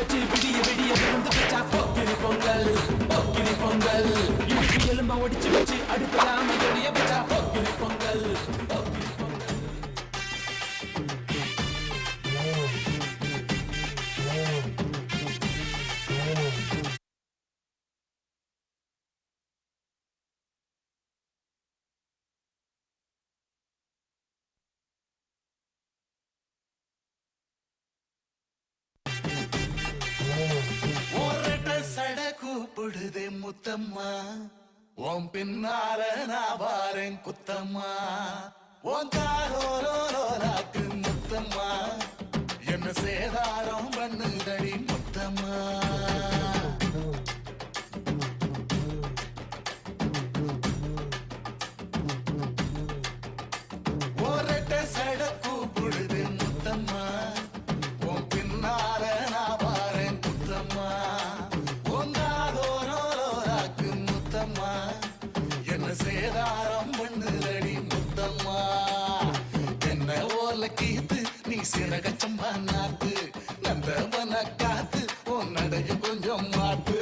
வச்சு விடிய விடிய விருந்து வச்சா போக்கிரி பொங்கல் போக்கிரி பொங்கல் இடுப்பு எலும்ப ஒடிச்சு வச்சு அடுப்படாம எரிய வச்சா போக்கிரி பொங்கல் போக்கிரி பொங்கல். கூப்பிடுதே முத்தம்மா ஓம் பின்னால நான் வாரேன் குத்தம்மா ஓன் காரோராக்கு முத்தம்மா என்ன சேதாரம் பண்ணுதடி முத்தம்மா ஒரட்ட சட கூப்பிடுதே முத்தம்மா ஓம் பின்னால நான் வாரேன் குத்தம்மா சேதாரம் பண்ணுதடி முத்தம்மா என்ன ஓல கீத்து நீ சிறகச்சம்பா நாத்து நந்தவன காத்து உன் நடைய கொஞ்சம் மாத்து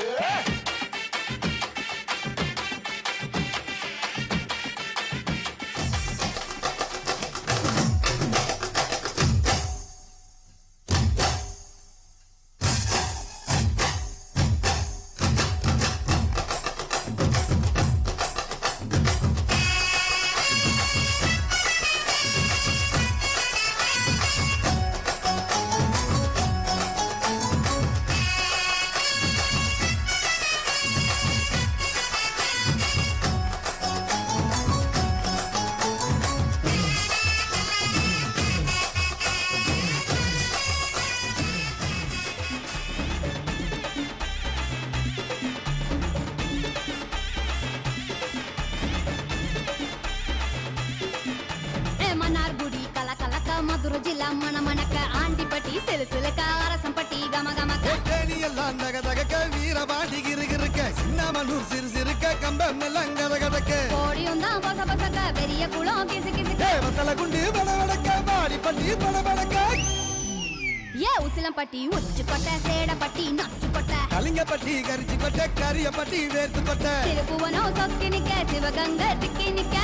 மதுரை ஜில்லா மணமணக்க ஆண்டிப்பட்டி சிலுசிலுக்க அரசம்பட்டி கமகமக்க தேனி எல்லாம் தகதகக்க வீரபாண்டி கிருகிருக்க சின்னமனூர் சிறு சிறுக்க கம்பம் எல்லாம் கதகதக்க கோடியும் தான் பச பசக்க பெரிய குளம் கிசு கிசுக்க வத்தல குண்டு படபடக்க பாடிப்பட்டி படபடக்க ஏ உசிலம்பட்டி உச்சிக்கொட்டை சேடப்பட்டி நச்சுக்கொட்டை கலிங்கப்பட்டி கரிச்சிக்கொட்டை கரியப்பட்டி வேர்த்துக்கொட்டை திருப்புவனம் சொக்கி நிக்க சிவகங்கை திக்கி நிக்க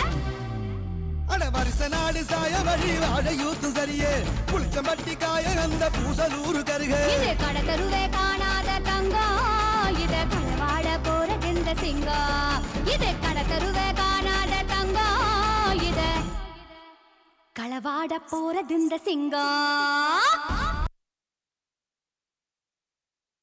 அட வருஷ நாடு சாய வழி வாழ யூத்து சரியே புளிச்சம்பட்டி காய அந்த பூசலூரு கருக இது கடத்தருவே காணாத தங்கம் இத களவாட போறது இந்த சிங்கம் இது கடத்தருவே காணாத தங்கம் இத களவாட போறது இந்த சிங்கம்